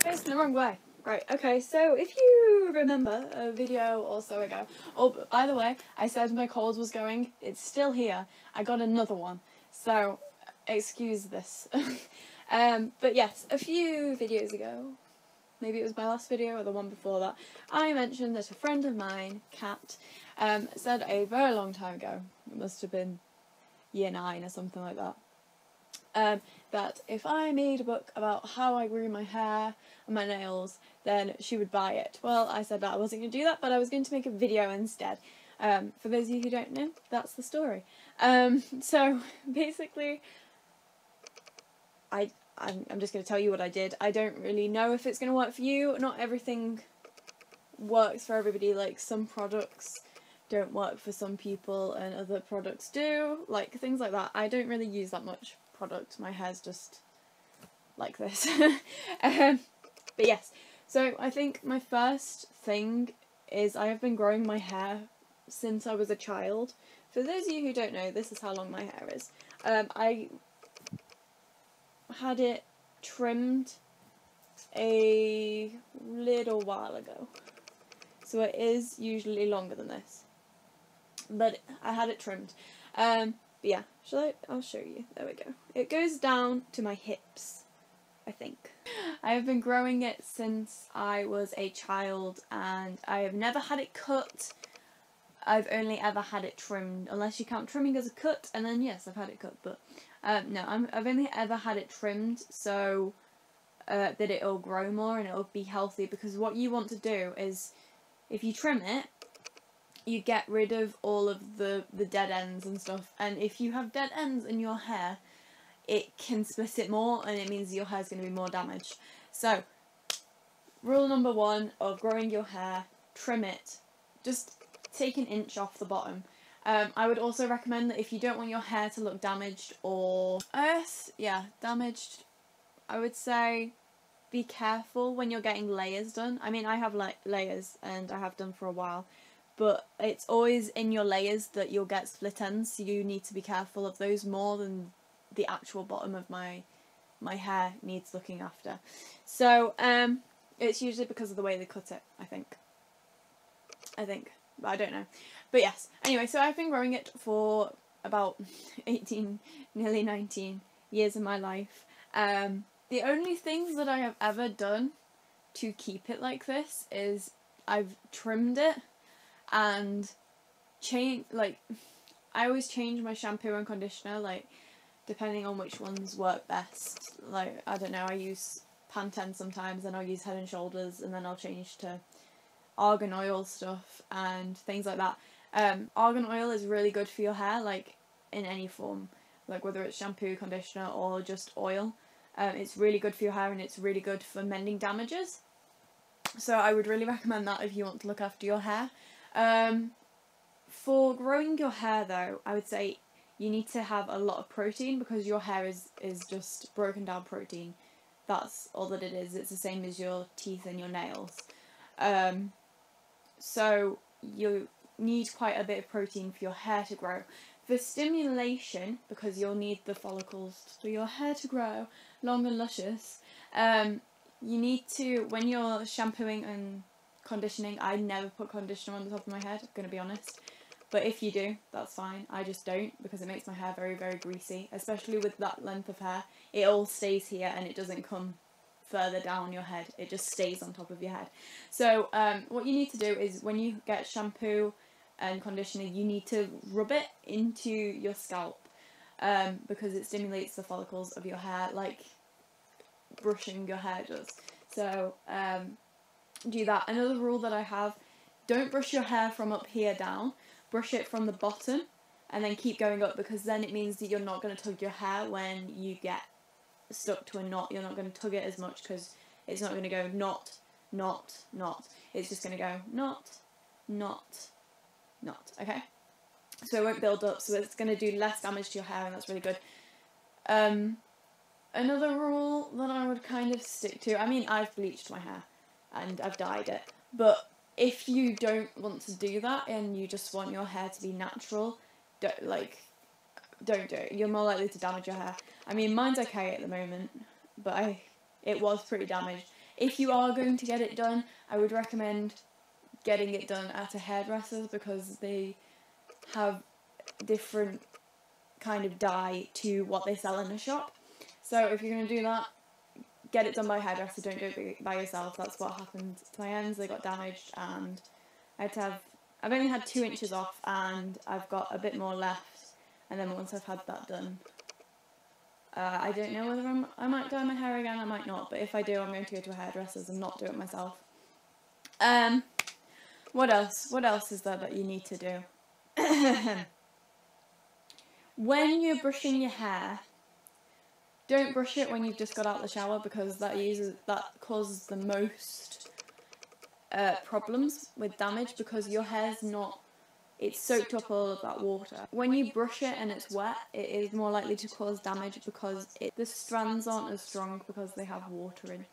facing the wrong way. Right, okay, so if you remember a video or so ago, oh, by the way, I said my cold was going, it's still here, I got another one, so excuse this. But yes, a few videos ago, maybe it was my last video or the one before that, I mentioned that a friend of mine, Kat, said a very long time ago, it must have been year 9 or something like that, that if I made a book about how I grew my hair and my nails, then she would buy it. Well, I said that I wasn't going to do that, but I was going to make a video instead. For those of you who don't know, that's the story. So basically, I'm just going to tell you what I did. I don't really know if it's going to work for you. Not everything works for everybody. Like, some products don't work for some people and other products do. Like, things like that. I don't really use that much product. My hair's just like this. But yes, so I think my first thing is I have been growing my hair since I was a child. For those of you who don't know, this is how long my hair is. I had it trimmed a little while ago, so it is usually longer than this, but I had it trimmed. But yeah, I'll show you. There we go. It goes down to my hips, I think. I have been growing it since I was a child, and I have never had it cut. I've only ever had it trimmed, unless you count trimming as a cut, and then yes, I've had it cut, but no, I've only ever had it trimmed so that it'll grow more and it'll be healthy, because what you want to do is, if you trim it, you get rid of all of the dead ends and stuff, and if you have dead ends in your hair, it can split it more, and it means your hair's going to be more damaged. So, rule number 1 of growing your hair, trim it. Just take an inch off the bottom. I would also recommend that if you don't want your hair to look damaged or, damaged, I would say be careful when you're getting layers done. I mean, I have layers, and I have done for a while, but it's always in your layers that you'll get split ends, so you need to be careful of those more than the actual bottom of my hair needs looking after. So it's usually because of the way they cut it, I think, but I don't know. But yes, anyway, so I've been growing it for about 18, nearly 19 years of my life. The only things that I have ever done to keep it like this is I've trimmed it and I always change my shampoo and conditioner, like, depending on which ones work best. Like, I don't know, I use Pantene sometimes, and I'll use Head and Shoulders, and then I'll change to argan oil stuff and things like that. Argan oil is really good for your hair, like, in any form, like whether it's shampoo, conditioner, or just oil. It's really good for your hair, and it's really good for mending damages. So I would really recommend that if you want to look after your hair. For growing your hair though, I would say you need to have a lot of protein, because your hair is just broken down protein. That's all that it is. It's the same as your teeth and your nails. So you need quite a bit of protein for your hair to grow. For stimulation, because you'll need the follicles for your hair to grow long and luscious, you need to, when you're shampooing and conditioning, I never put conditioner on the top of my head, I'm going to be honest. But if you do, that's fine. I just don't, because it makes my hair very, very greasy, especially with that length of hair. It all stays here and it doesn't come further down your head. It just stays on top of your head. So what you need to do is, when you get shampoo and conditioner, you need to rub it into your scalp, because it stimulates the follicles of your hair like brushing your hair does. So do that. Another rule that I have, don't brush your hair from up here down. Brush it from the bottom and then keep going up, because then it means that you're not going to tug your hair when you get stuck to a knot. You're not going to tug it as much, because it's not going to go knot, knot, knot. It's just going to go knot, knot, knot, okay? So it won't build up, so it's going to do less damage to your hair, and that's really good. Another rule that I would kind of stick to, I mean, I've bleached my hair and I've dyed it, but if you don't want to do that and you just want your hair to be natural, don't do it. You're more likely to damage your hair. I mean, mine's okay at the moment, but it was pretty damaged. If you are going to get it done, I would recommend getting it done at a hairdresser's, because they have different kind of dye to what they sell in a shop. So if you're going to do that, get it done by a hairdresser, don't do it by yourself. That's what happened to my ends. They got damaged, and I've only had 2 inches off, and I've got a bit more left, and then once I've had that done, I don't know whether I might dye my hair again, I might not, but if I do, I'm going to go to a hairdresser's and not do it myself. What else? What else is there that you need to do? When you're brushing your hair, don't brush it when you've just got out the shower, because that causes the most problems with damage, because your hair's it's soaked up all of that water. When you brush it and it's wet, it is more likely to cause damage, because the strands aren't as strong because they have water in.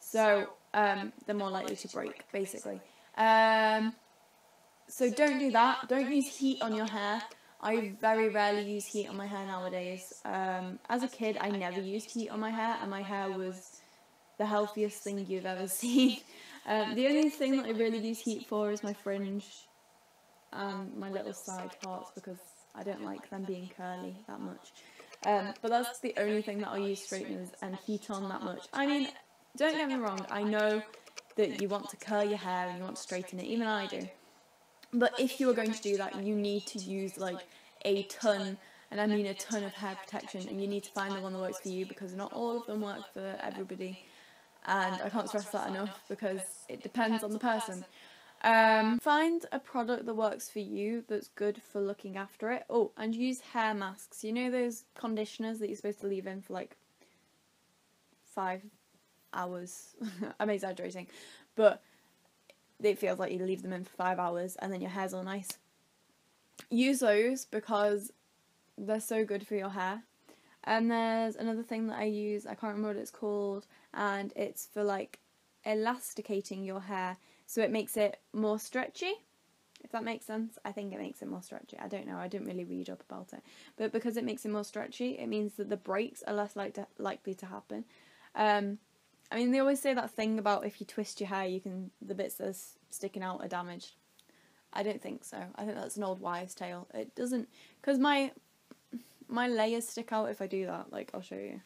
So they're more likely to break, basically. So don't do that. Don't use heat on your hair. I very rarely use heat on my hair nowadays. As a kid, I never used heat on my hair, and my hair was the healthiest thing you've ever seen. The only thing that I really use heat for is my fringe and my little side parts, because I don't like them being curly that much. But that's the only thing that I'll use straighteners and heat on that much. I mean, don't get me wrong, I know that you want to curl your hair and you want to straighten it, even I do. But if you are going to do that, you need to use like a ton, and I mean a ton of hair protection, and you need to find the one that works for you, because not all of them work for everybody. And I can't stress that enough, because it depends on the person. Find a product that works for you, that's good for looking after it. Oh, and use hair masks. You know those conditioners that you're supposed to leave in for like 5 hours? I'm exaggerating, but it feels like you leave them in for 5 hours and then your hair's all nice. Use those, because they're so good for your hair. And there's another thing that I use, I can't remember what it's called, and it's for like elasticating your hair, so it makes it more stretchy, if that makes sense. I think it makes it more stretchy. I don't know, I didn't really read up about it, but because it makes it more stretchy, it means that the breaks are less likely to happen. I mean, they always say that thing about if you twist your hair, the bits that are sticking out are damaged. I don't think so. I think that's an old wives' tale. It doesn't, because my layers stick out if I do that. Like, I'll show you.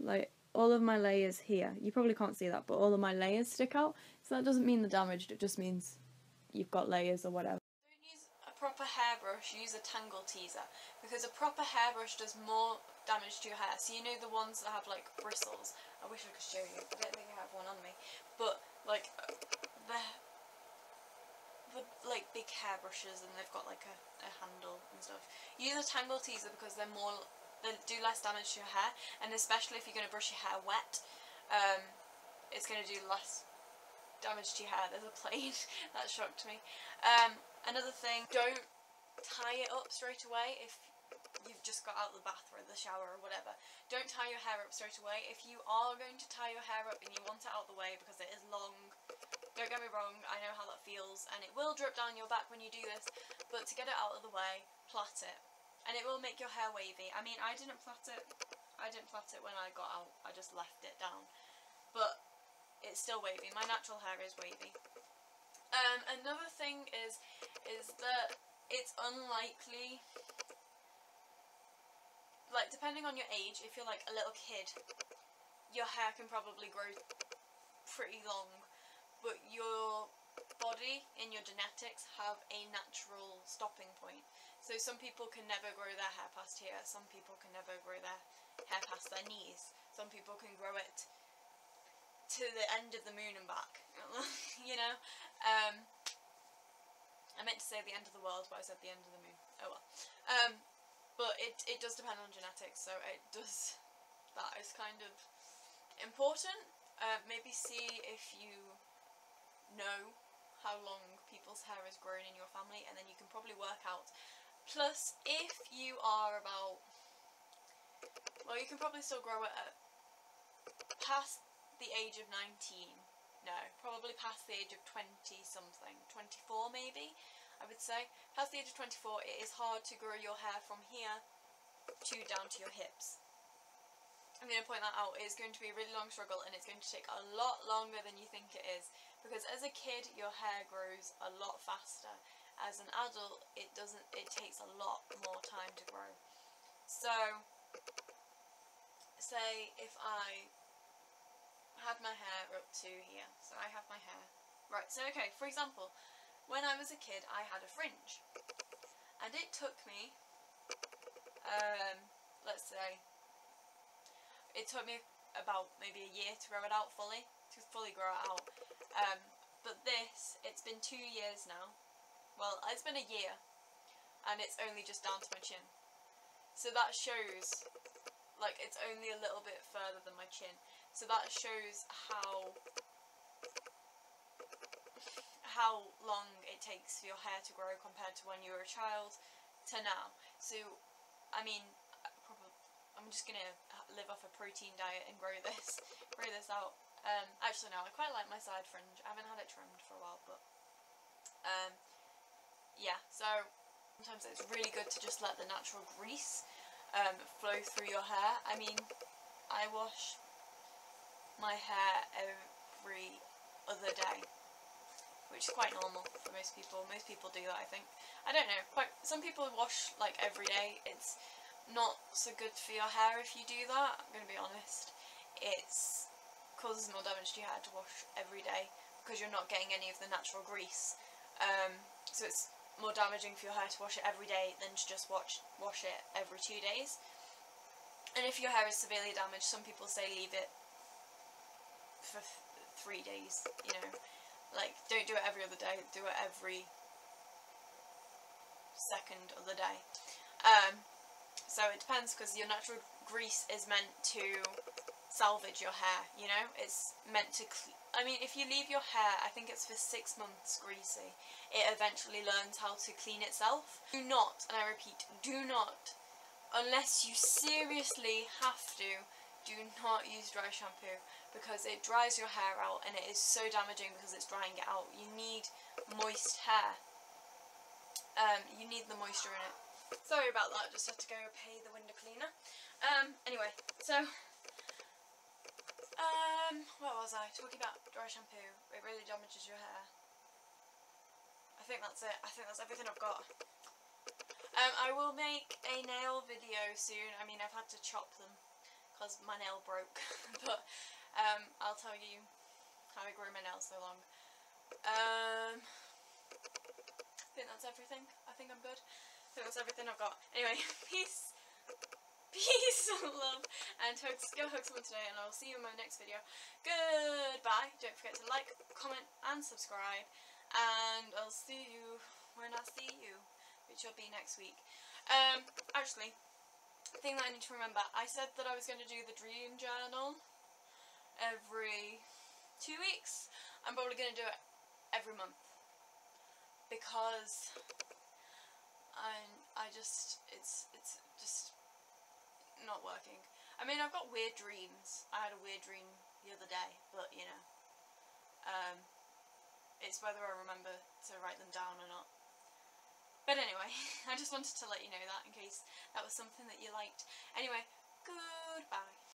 Like, all of my layers here. You probably can't see that, but all of my layers stick out. So that doesn't mean they're damaged. It just means you've got layers or whatever. Don't use a proper hairbrush. Use a tangle teaser, because a proper hairbrush does more damage to your hair. So you know the ones that have like bristles. I wish I could show you. I don't think I have one on me. But like the like big hairbrushes, and they've got like a handle and stuff. Use a tangle teaser, because they do less damage to your hair, and especially if you're going to brush your hair wet, it's going to do less damage to your hair. There's a plane. That shocked me. Another thing, don't tie it up straight away if you've just got out of the bath or the shower or whatever. Don't tie your hair up straight away. If you are going to tie your hair up and you want it out of the way because it is long, don't get me wrong, I know how that feels, and it will drip down your back when you do this, but to get it out of the way, plait it. And it will make your hair wavy. I mean, I didn't plait it when I got out, I just left it down. But it's still wavy. My natural hair is wavy. Another thing is that it's unlikely, like, depending on your age, if you're like a little kid, your hair can probably grow pretty long, but your body and your genetics have a natural stopping point. So some people can never grow their hair past here, some people can never grow their hair past their knees, some people can grow it to the end of the moon and back, you know. I meant to say the end of the world, but I said the end of the moon. Oh well. But it does depend on genetics, so that is kind of important. Maybe see if you know how long people's hair has grown in your family, and then you can probably work out. Plus, if you are about, well, you can probably still grow it at past the age of 19. No, probably past the age of 20 something, 24 maybe, I would say. Past the age of 24, it is hard to grow your hair from here to down to your hips. I'm going to point that out, is going to be a really long struggle, and it's going to take a lot longer than you think it is, because as a kid your hair grows a lot faster. As an adult it doesn't, it takes a lot more time to grow. So say if I had my hair up to here, so I have my hair, right, so okay, for example, when I was a kid I had a fringe, and it took me, let's say, it took me about maybe a year to grow it out fully, grow it out. But this, it's been 2 years now. Well, it's been a year, and it's only just down to my chin. So that shows, like, it's only a little bit further than my chin. So that shows how long it takes for your hair to grow compared to when you were a child to now. So, I mean, I'm just gonna live off a protein diet and grow this out. Actually no, I quite like my side fringe. I haven't had it trimmed for a while, but yeah, so sometimes it's really good to just let the natural grease flow through your hair. I mean, I wash my hair every other day, which is quite normal for most people. Most people do that, I think. I don't know, some people wash like every day. It's not so good for your hair if you do that, I'm going to be honest. It causes more damage to your hair to wash every day because you're not getting any of the natural grease. So it's more damaging for your hair to wash it every day than to just wash it every 2 days. And if your hair is severely damaged, some people say leave it for 3 days, you know. Like, don't do it every other day, do it every second of the day. So it depends, because your natural grease is meant to salvage your hair, you know? It's meant to I mean, if you leave your hair, I think it's for 6 months greasy, it eventually learns how to clean itself. Do not, and I repeat, do not, unless you seriously have to, do not use dry shampoo, because it dries your hair out and it is so damaging because it's drying it out. You need moist hair. You need the moisture in it. Sorry about that, just had to go pay the window cleaner. Anyway, so, what was I talking about? Dry shampoo. It really damages your hair. I think that's it. I think that's everything I've got. I will make a nail video soon. I mean, I've had to chop them because my nail broke, but I'll tell you how I grew my nails so long. I think that's everything. I think I'm good. I think that's everything I've got. Anyway, peace, love, and hugs. Go hug someone today, and I'll see you in my next video. Goodbye. Don't forget to like, comment, and subscribe, and I'll see you when I see you, which will be next week. Actually, thing that I need to remember, I said that I was going to do the dream journal every 2 weeks. I'm probably going to do it every month, because it's just not working. I mean, I've got weird dreams. I had a weird dream the other day, but you know, it's whether I remember to write them down or not. But anyway, I just wanted to let you know that in case that was something that you liked. Anyway, goodbye.